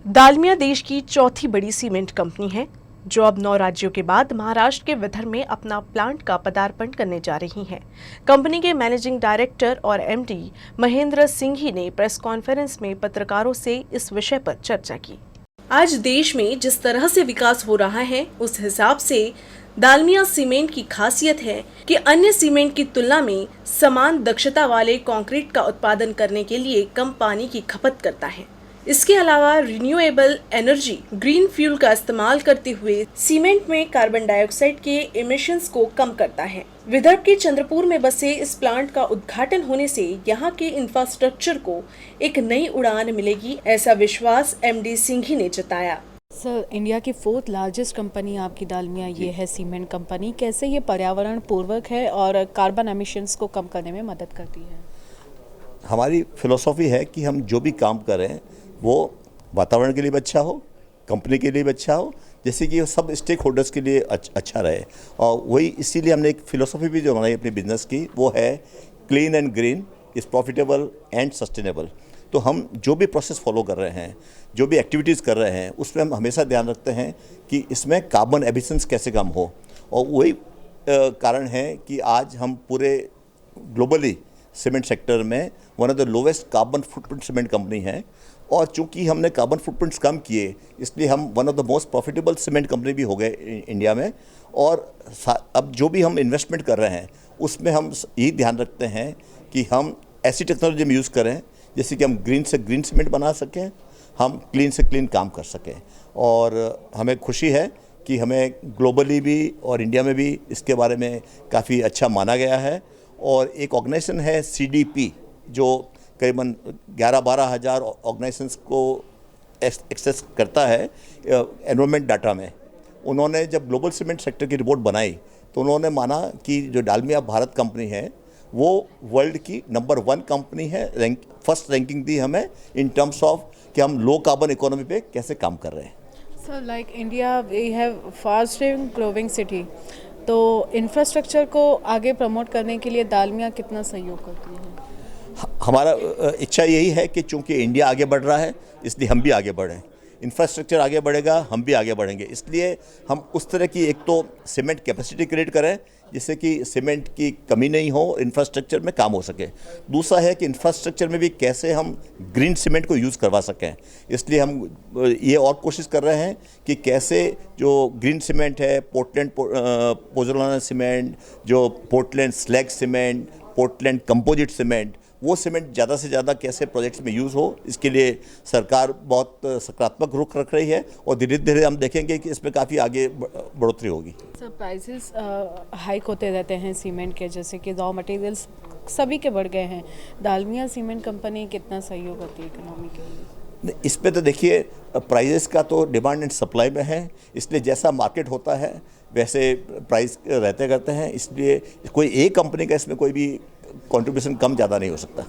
दालमिया देश की चौथी बड़ी सीमेंट कंपनी है जो अब 9 राज्यों के बाद महाराष्ट्र के विदर्भ में अपना प्लांट का पदार्पण करने जा रही है। कंपनी के मैनेजिंग डायरेक्टर और एमडी महेंद्र सिंघी ने प्रेस कॉन्फ्रेंस में पत्रकारों से इस विषय पर चर्चा की। आज देश में जिस तरह से विकास हो रहा है उस हिसाब से दालमिया सीमेंट की खासियत है कि अन्य सीमेंट की तुलना में समान दक्षता वाले कंक्रीट का उत्पादन करने के लिए कम पानी की खपत करता है। इसके अलावा रिन्यूएबल एनर्जी ग्रीन फ्यूल का इस्तेमाल करते हुए सीमेंट में कार्बन डाइऑक्साइड के इमिशंस को कम करता है। विदर्भ के चंद्रपुर में बसे इस प्लांट का उद्घाटन होने से यहाँ के इंफ्रास्ट्रक्चर को एक नई उड़ान मिलेगी, ऐसा विश्वास एमडी सिंघी ने जताया। सर, इंडिया की 4th लार्जेस्ट कंपनी आपकी दालमिया ये है सीमेंट कंपनी। कैसे ये पर्यावरण पूर्वक है और कार्बन एमिशंस को कम करने में मदद करती है? हमारी फिलॉसफी है कि हम जो भी काम करें वो वातावरण के लिए भी अच्छा हो, कंपनी के लिए भी अच्छा हो, जैसे कि सब स्टेक होल्डर्स के लिए अच्छा रहे। और वही इसीलिए हमने एक फिलॉसफी भी जो बनाई अपने बिजनेस की, वो है clean and green is profitable and sustainable. तो हम जो भी प्रोसेस फॉलो कर रहे हैं, जो भी एक्टिविटीज़ कर रहे हैं, उसमें हम हमेशा ध्यान रखते हैं कि इसमें कार्बन एमिशंस कैसे कम हो। और वही कारण है कि आज हम पूरे ग्लोबली सीमेंट सेक्टर में one of the lowest carbon footprint cement company है। और चूंकि हमने कार्बन फुटप्रिंट्स कम किए, इसलिए हम one of the most profitable cement company भी हो गए इंडिया में। और अब जो भी हम इन्वेस्टमेंट कर रहे हैं उसमें हम यही ध्यान रखते हैं कि हम ऐसी टेक्नोलॉजी में यूज़ करें जैसे कि हम ग्रीन से ग्रीन सीमेंट बना सकें, हम क्लीन से क्लीन काम कर सकें। और हमें खुशी है कि हमें ग्लोबली भी और इंडिया में भी इसके बारे में काफ़ी अच्छा माना गया है। और एक ऑर्गेनाइजेशन है CDP जो करीबन 11-12 हज़ार ऑर्गेनाइजेशंस को एक्सेस करता है एनवायरनमेंट डाटा में। उन्होंने जब ग्लोबल सीमेंट सेक्टर की रिपोर्ट बनाई तो उन्होंने माना कि जो दालमिया भारत कंपनी है वो वर्ल्ड की नंबर 1 कंपनी है। फर्स्ट रैंकिंग दी हमें इन टर्म्स ऑफ कि हम लो कार्बन इकोनॉमी पे कैसे काम कर रहे हैं। Sir, like India we have fast growing city, तो इंफ्रास्ट्रक्चर को आगे प्रमोट करने के लिए दालमिया कितना सहयोग करती है? हमारा इच्छा यही है कि चूंकि इंडिया आगे बढ़ रहा है इसलिए हम भी आगे बढ़ें। इंफ्रास्ट्रक्चर आगे बढ़ेगा, हम भी आगे बढ़ेंगे। इसलिए हम उस तरह की एक तो सीमेंट कैपेसिटी क्रिएट करें जिससे कि सीमेंट की कमी नहीं हो, इंफ्रास्ट्रक्चर में काम हो सके। दूसरा है कि इंफ्रास्ट्रक्चर में भी कैसे हम ग्रीन सीमेंट को यूज़ करवा सकें। इसलिए हम ये और कोशिश कर रहे हैं कि कैसे जो ग्रीन सीमेंट है, पोर्टलैंड पोज़ोलाना सीमेंट, जो Portland slag cement, Portland composite cement, वो सीमेंट ज़्यादा से ज़्यादा कैसे प्रोजेक्ट्स में यूज़ हो, इसके लिए सरकार बहुत सकारात्मक रुख रख रही है। और धीरे धीरे हम देखेंगे कि इसमें काफ़ी आगे बढ़ोतरी होगी। सर, प्राइसेस हाइक होते रहते हैं सीमेंट के, जैसे कि रॉ मटेरियल्स सभी के बढ़ गए हैं। दालमिया सीमेंट कंपनी कितना सहयोग करती है इकोनॉमी के लिए? इस पे तो देखिए प्राइसेस का तो डिमांड एंड सप्लाई में है, इसलिए जैसा मार्केट होता है वैसे प्राइस रहते करते हैं। इसलिए कोई एक कंपनी का इसमें कोई भी कंट्रीब्यूशन कम ज़्यादा नहीं हो सकता।